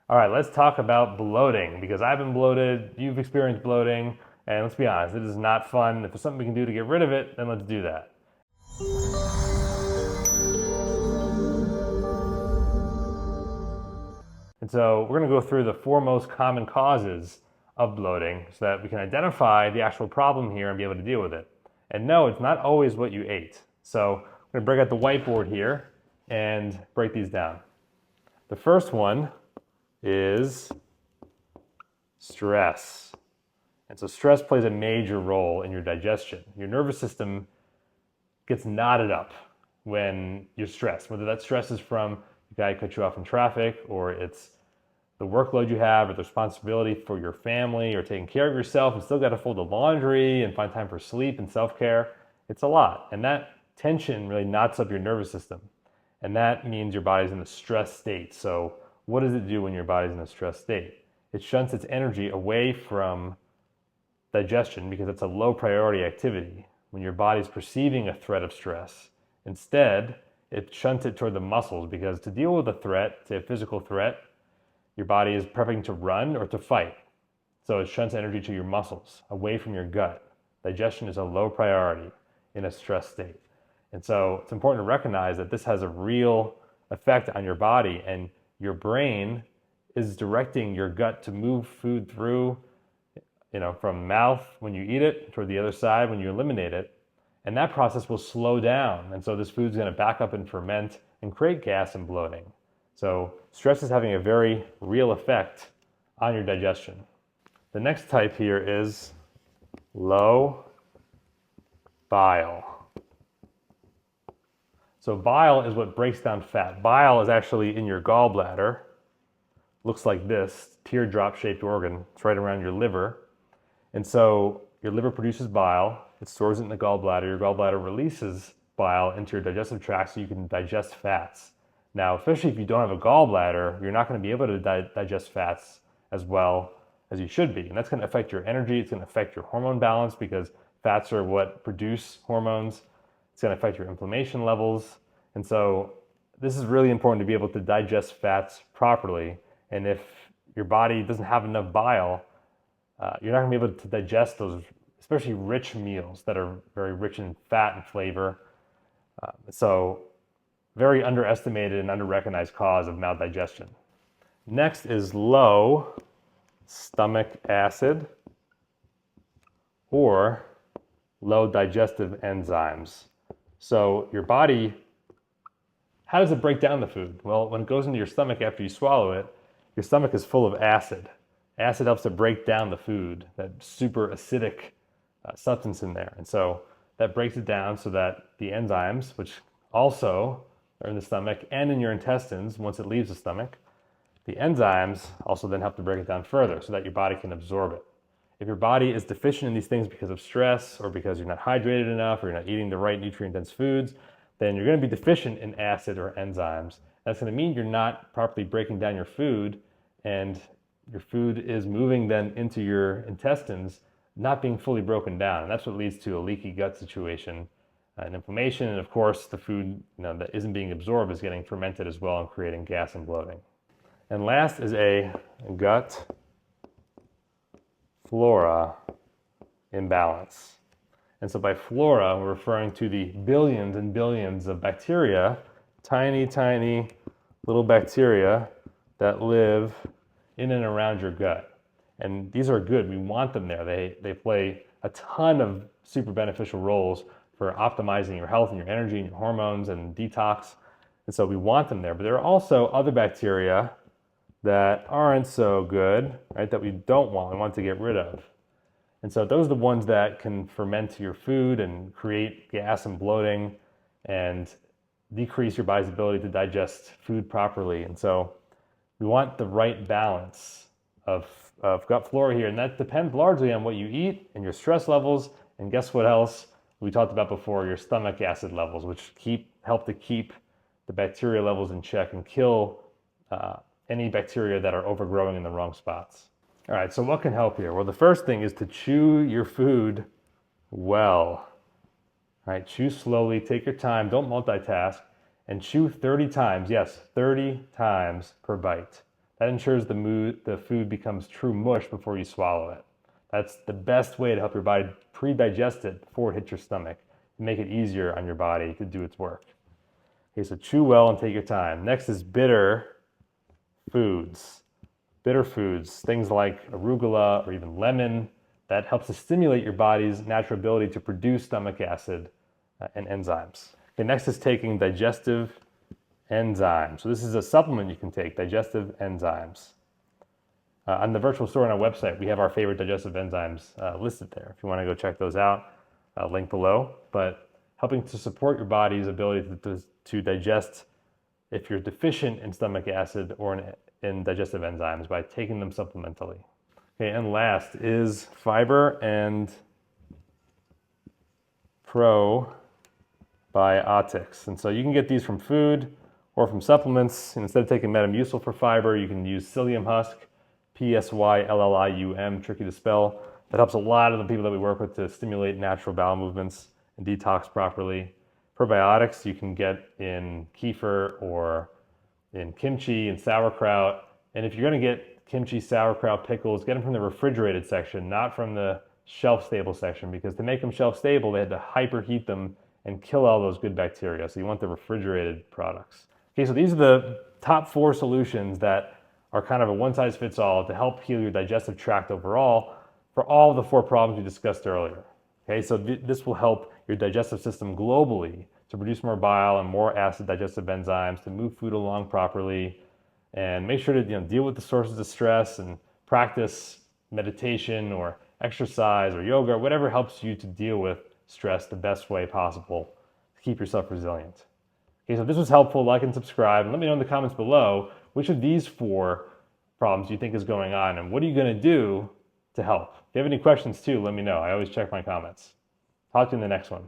All right, let's talk about bloating because I've been bloated, you've experienced bloating, and let's be honest, it is not fun. If there's something we can do to get rid of it, then let's do that. And so we're going to go through the four most common causes of bloating so that we can identify the actual problem here and be able to deal with it. And no, it's not always what you ate. So I'm going to break out the whiteboard here and break these down. The first one is stress. And so stress plays a major role in your digestion. Your nervous system gets knotted up when you're stressed, whether that stress is from the guy who cut you off in traffic, or it's the workload you have, or the responsibility for your family, or taking care of yourself and still got to fold the laundry and find time for sleep and self-care. It's a lot. And that tension really knots up your nervous system. And that means your body's in a stress state. So what does it do when your body's in a stress state? It shunts its energy away from digestion because it's a low priority activity when your body's perceiving a threat of stress. Instead, it shunts it toward the muscles because to deal with a threat, say a physical threat, your body is prepping to run or to fight. So it shunts energy to your muscles, away from your gut. Digestion is a low priority in a stress state. And so it's important to recognize that this has a real effect on your body, and your brain is directing your gut to move food through, from mouth when you eat it toward the other side when you eliminate it. And that process will slow down. And so this food's going to back up and ferment and create gas and bloating. So stress is having a very real effect on your digestion. The next type here is low bile. So bile is what breaks down fat. Bile is actually in your gallbladder. Looks like this teardrop-shaped organ. It's right around your liver. And so your liver produces bile. It stores it in the gallbladder. Your gallbladder releases bile into your digestive tract so you can digest fats. Now, especially if you don't have a gallbladder, you're not going to be able to digest fats as well as you should be. And that's going to affect your energy. It's going to affect your hormone balance because fats are what produce hormones. It's going to affect your inflammation levels. And so this is really important to be able to digest fats properly. And if your body doesn't have enough bile, you're not going to be able to digest those, especially rich meals that are very rich in fat and flavor. So very underestimated and under-recognized cause of maldigestion. Next is low stomach acid or low digestive enzymes. So your body, how does it break down the food? Well, when it goes into your stomach after you swallow it, your stomach is full of acid. Acid helps to break down the food, that super acidic substance in there. And so that breaks it down so that the enzymes, which also are in the stomach and in your intestines once it leaves the stomach, the enzymes also then help to break it down further so that your body can absorb it. If your body is deficient in these things because of stress or because you're not hydrated enough or you're not eating the right nutrient-dense foods, then you're going to be deficient in acid or enzymes. That's going to mean you're not properly breaking down your food, and your food is moving then into your intestines, not being fully broken down. And that's what leads to a leaky gut situation and inflammation. And of course, the food that isn't being absorbed is getting fermented as well and creating gas and bloating. And last is a gut flora imbalance. And so by flora, we're referring to the billions and billions of bacteria, tiny, tiny little bacteria that live in and around your gut. And these are good. We want them there. They play a ton of super beneficial roles for optimizing your health and your energy and your hormones and detox. And so we want them there. But there are also other bacteria that aren't so good, right, that we don't want. We want to get rid of. And so those are the ones that can ferment your food and create gas and bloating and decrease your body's ability to digest food properly. And so we want the right balance of gut flora here. And that depends largely on what you eat and your stress levels. And guess what else we talked about before? Your stomach acid levels, which help to keep the bacteria levels in check and kill any bacteria that are overgrowing in the wrong spots. All right, so what can help here? Well, the first thing is to chew your food well. All right, chew slowly, take your time, don't multitask, and chew 30 times, yes, 30 times per bite. That ensures the food becomes true mush before you swallow it. That's the best way to help your body pre-digest it before it hits your stomach, and make it easier on your body to do its work. Okay, so chew well and take your time. Next is bitter foods. Bitter foods, things like arugula or even lemon, that helps to stimulate your body's natural ability to produce stomach acid and enzymes. Okay, next is taking digestive enzymes. So this is a supplement you can take, digestive enzymes. On the virtual store on our website, we have our favorite digestive enzymes listed there. If you want to go check those out, link below. But helping to support your body's ability to digest if you're deficient in stomach acid or in digestive enzymes by taking them supplementally. Okay, and last is fiber and probiotics. And so you can get these from food or from supplements. And instead of taking Metamucil for fiber, you can use psyllium husk, Psyllium, tricky to spell. That helps a lot of the people that we work with to stimulate natural bowel movements and detox properly. Probiotics you can get in kefir or in kimchi and sauerkraut. And if you're going to get kimchi, sauerkraut, pickles, get them from the refrigerated section, not from the shelf-stable section, because to make them shelf-stable, they had to hyperheat them and kill all those good bacteria. So you want the refrigerated products. Okay, so these are the top 4 solutions that are kind of a one-size-fits-all to help heal your digestive tract overall for all of the 4 problems we discussed earlier. Okay, so this will help your digestive system globally to produce more bile and more acid digestive enzymes, to move food along properly, and make sure to deal with the sources of stress and practice meditation or exercise or yoga or whatever helps you to deal with stress the best way possible to keep yourself resilient. Okay, so if this was helpful, like and subscribe, and let me know in the comments below which of these 4 problems you think is going on and what are you going to do to help. If you have any questions too, let me know. I always check my comments. Talk to you in the next one.